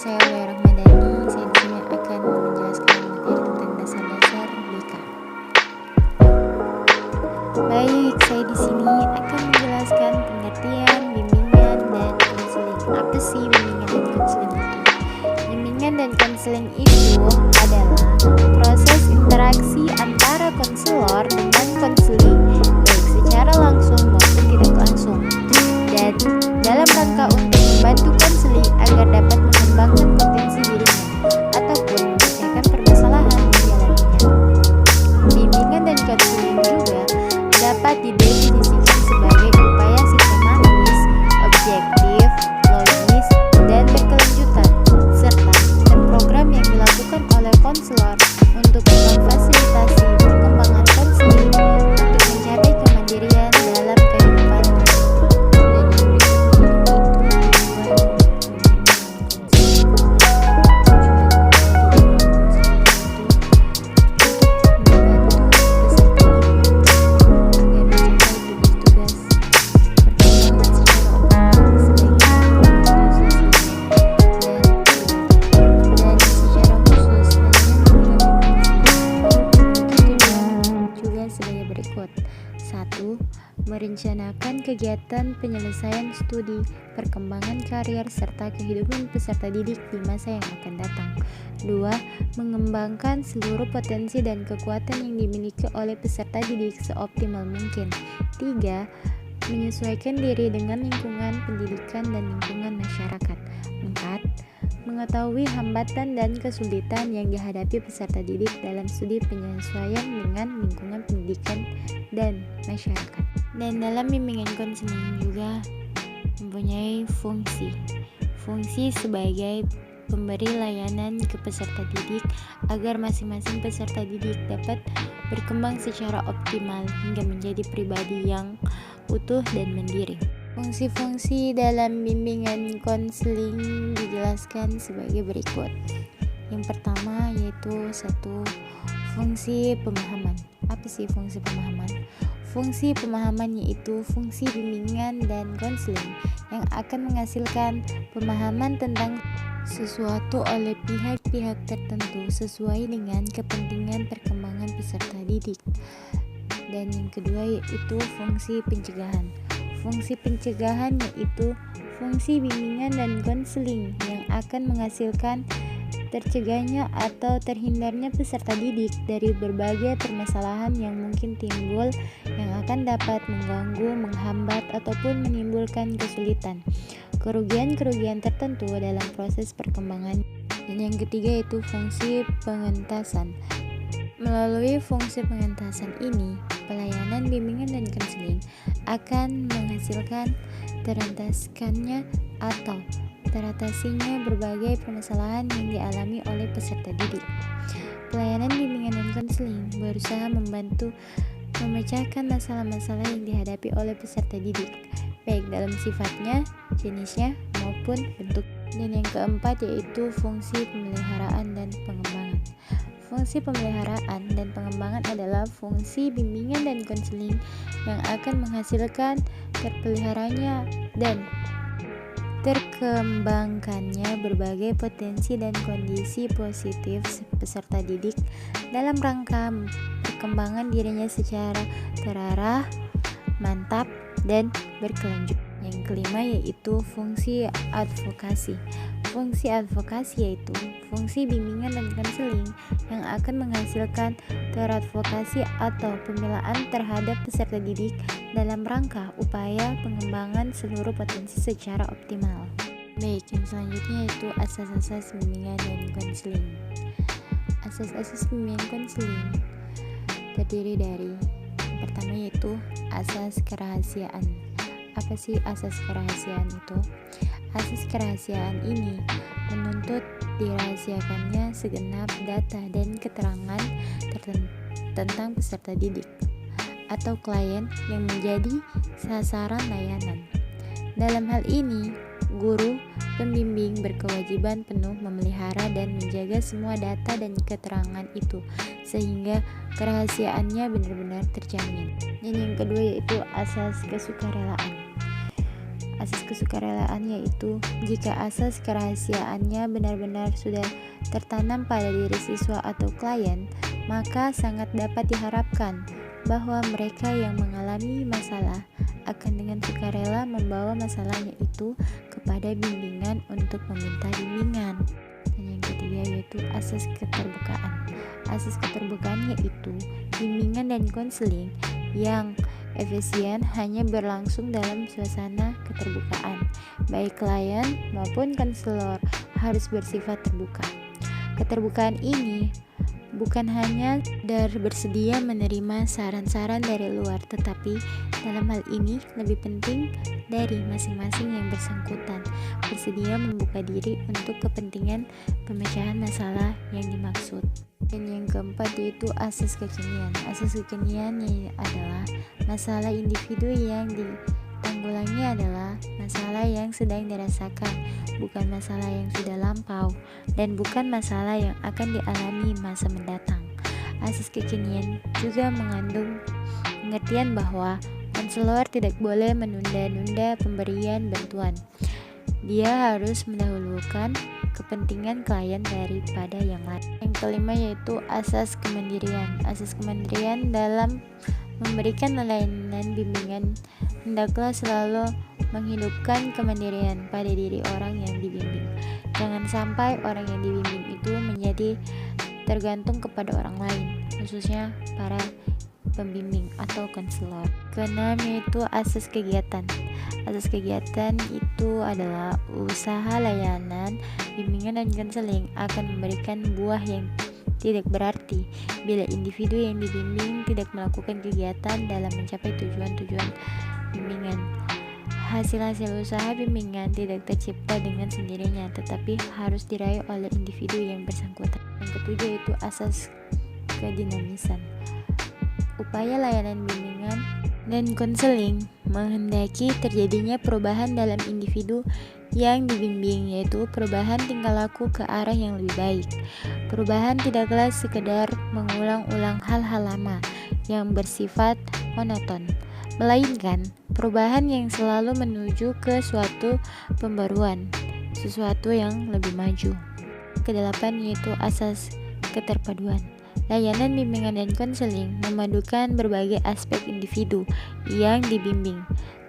saya Ulia Rahmadani. Saya di sini akan menjelaskan materi tentang dasar-dasar BK. Baik, saya di sini akan menjelaskan pengertian bimbingan dan konseling. Apa sih bimbingan dan konseling itu? Bimbingan dan konseling itu adalah proses interaksi antara konselor dengan konseli, baik secara langsung maupun tidak langsung, dan dalam rangka untuk membantu konseli agar dapat mengembangkan potensi dirinya ataupun memecahkan permasalahan yang dialaminya. Bimbingan dan konseling juga dapat didefinisikan sebagai upaya sistematis, objektif, logis, dan berkelanjutan, serta program yang dilakukan oleh konselor untuk memfasilitasi perkembangan konseli untuk mencapai kemandirian dalam kehidupannya. Berikut. 1. Merencanakan kegiatan penyelesaian studi, perkembangan karier, serta kehidupan peserta didik di masa yang akan datang. 2. Mengembangkan seluruh potensi dan kekuatan yang dimiliki oleh peserta didik seoptimal mungkin. 3. Menyesuaikan diri dengan lingkungan pendidikan dan lingkungan masyarakat. 4. Mengetahui hambatan dan kesulitan yang dihadapi peserta didik dalam studi penyesuaian dengan lingkungan pendidikan dan masyarakat. Dan dalam bimbingan konseling juga mempunyai fungsi sebagai pemberi layanan ke peserta didik agar masing-masing peserta didik dapat berkembang secara optimal hingga menjadi pribadi yang utuh dan mandiri. Fungsi-fungsi dalam bimbingan konseling dijelaskan sebagai berikut. Yang pertama yaitu 1. Fungsi pemahaman. Apa sih fungsi pemahaman? Fungsi pemahaman yaitu fungsi bimbingan dan konseling yang akan menghasilkan pemahaman tentang sesuatu oleh pihak-pihak tertentu sesuai dengan kepentingan perkembangan peserta didik. Dan yang kedua yaitu fungsi pencegahan. Fungsi pencegahan yaitu fungsi bimbingan dan konseling yang akan menghasilkan tercegahnya atau terhindarnya peserta didik dari berbagai permasalahan yang mungkin timbul yang akan dapat mengganggu, menghambat, ataupun menimbulkan kesulitan, kerugian-kerugian tertentu dalam proses perkembangan. Dan yang ketiga yaitu fungsi pengentasan. Melalui fungsi pengentasan ini, pelayanan bimbingan dan konseling akan menghasilkan terentaskannya atau teratasinya berbagai permasalahan yang dialami oleh peserta didik. Pelayanan bimbingan dan konseling berusaha membantu memecahkan masalah-masalah yang dihadapi oleh peserta didik, baik dalam sifatnya, jenisnya, maupun bentuk. Dan yang keempat yaitu fungsi pemeliharaan dan pengembangan. Fungsi pemeliharaan dan pengembangan adalah fungsi bimbingan dan konseling yang akan menghasilkan terpeliharanya dan terkembangkannya berbagai potensi dan kondisi positif peserta didik dalam rangka perkembangan dirinya secara terarah, mantap, dan berkelanjutan. Yang kelima yaitu fungsi advokasi. Fungsi advokasi yaitu fungsi bimbingan dan konseling yang akan menghasilkan teradvokasi atau pembelaan terhadap peserta didik dalam rangka upaya pengembangan seluruh potensi secara optimal. Baik, yang selanjutnya yaitu asas-asas bimbingan dan konseling. Asas-asas bimbingan konseling terdiri dari yang pertama yaitu asas kerahasiaan. Apa sih asas kerahasiaan itu? Asas kerahasiaan ini menuntut dirahasiakannya segenap data dan keterangan tentang peserta didik atau klien yang menjadi sasaran layanan. Dalam hal ini, guru pembimbing berkewajiban penuh memelihara dan menjaga semua data dan keterangan itu sehingga kerahasiaannya benar-benar terjamin. Dan yang kedua yaitu asas kesukarelaan. Asas kesukarelaan yaitu jika asas kerahasiaannya benar-benar sudah tertanam pada diri siswa atau klien, maka sangat dapat diharapkan bahwa mereka yang mengalami masalah akan dengan sukarela membawa masalahnya itu kepada bimbingan untuk meminta bimbingan. Dan yang ketiga yaitu asas keterbukaan. Asas keterbukaan yaitu bimbingan dan konseling yang efisien hanya berlangsung dalam suasana keterbukaan. Baik klien maupun konselor harus bersifat terbuka. Keterbukaan ini bukan hanya dari bersedia menerima saran-saran dari luar, tetapi dalam hal ini lebih penting dari masing-masing yang bersangkutan bersedia membuka diri untuk kepentingan pemecahan masalah yang dimaksud. Dan yang keempat yaitu asas kekinian. Asas kekinian adalah masalah individu yang ditanggulangi adalah masalah yang sedang dirasakan, bukan masalah yang sudah lampau, dan bukan masalah yang akan dialami masa mendatang. Asas kekinian juga mengandung pengertian bahwa konselor tidak boleh menunda-nunda pemberian bantuan. Dia harus mendahulukan kepentingan klien daripada yang lain. Yang kelima yaitu asas kemandirian. Asas kemandirian dalam memberikan layanan bimbingan hendaklah selalu menghidupkan kemandirian pada diri orang yang dibimbing. Jangan sampai orang yang dibimbing itu menjadi tergantung kepada orang lain, khususnya para pembimbing atau konselor. Keenam yaitu asas kegiatan. Asas kegiatan itu adalah usaha layanan, bimbingan dan konseling akan memberikan buah yang tidak berarti bila individu yang dibimbing tidak melakukan kegiatan dalam mencapai tujuan-tujuan bimbingan. Hasil-hasil usaha bimbingan tidak tercipta dengan sendirinya, tetapi harus diraih oleh individu yang bersangkutan. Yang ketujuh yaitu asas kedinamisan. Upaya layanan bimbingan dan konseling menghendaki terjadinya perubahan dalam individu yang dibimbing, yaitu perubahan tingkah laku ke arah yang lebih baik. Perubahan tidaklah sekedar mengulang-ulang hal-hal lama yang bersifat monoton, melainkan perubahan yang selalu menuju ke suatu pembaruan, sesuatu yang lebih maju. Kedelapan yaitu asas keterpaduan. Layanan bimbingan dan konseling memadukan berbagai aspek individu yang dibimbing.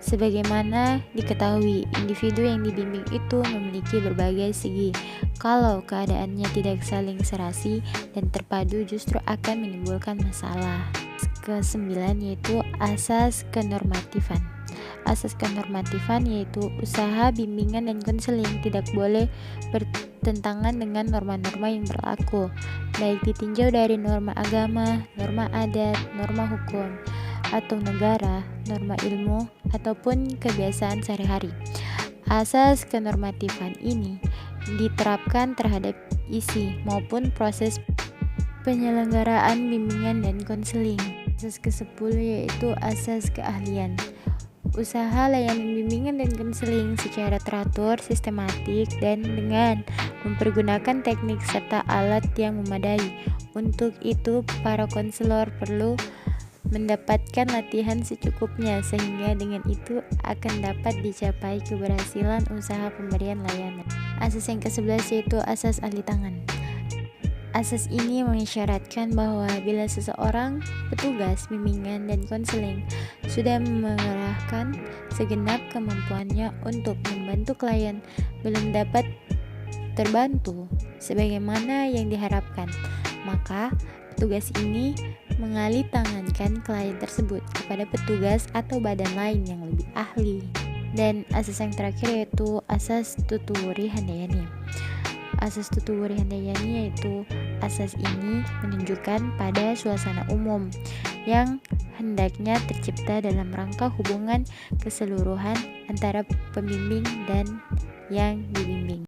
Sebagaimana diketahui, individu yang dibimbing itu memiliki berbagai segi. Kalau keadaannya tidak saling serasi dan terpadu, justru akan menimbulkan masalah. Kesembilan yaitu asas kenormatifan. Asas kenormatifan yaitu usaha bimbingan dan konseling tidak boleh bertentangan dengan norma-norma yang berlaku, baik ditinjau dari norma agama, norma adat, norma hukum, atau negara, norma ilmu, ataupun kebiasaan sehari-hari. Asas kenormatifan ini diterapkan terhadap isi maupun proses penyelenggaraan bimbingan dan konseling. Asas ke-10 yaitu asas keahlian. Usaha layanan bimbingan dan konseling secara teratur, sistematik, dan dengan mempergunakan teknik serta alat yang memadai. Untuk itu, para konselor perlu mendapatkan latihan secukupnya, sehingga dengan itu akan dapat dicapai keberhasilan usaha pemberian layanan. Asas yang ke-11 yaitu asas ahli tangan. Asas ini mengisyaratkan bahwa bila seseorang petugas bimbingan dan konseling sudah mengerahkan segenap kemampuannya untuk membantu klien belum dapat terbantu sebagaimana yang diharapkan, maka petugas ini mengalih tangankan klien tersebut kepada petugas atau badan lain yang lebih ahli. Dan asas yang terakhir yaitu asas tutuwuri handayani. Asas tutuwuri handayani yaitu asas ini menunjukkan pada suasana umum yang hendaknya tercipta dalam rangka hubungan keseluruhan antara pembimbing dan yang dibimbing.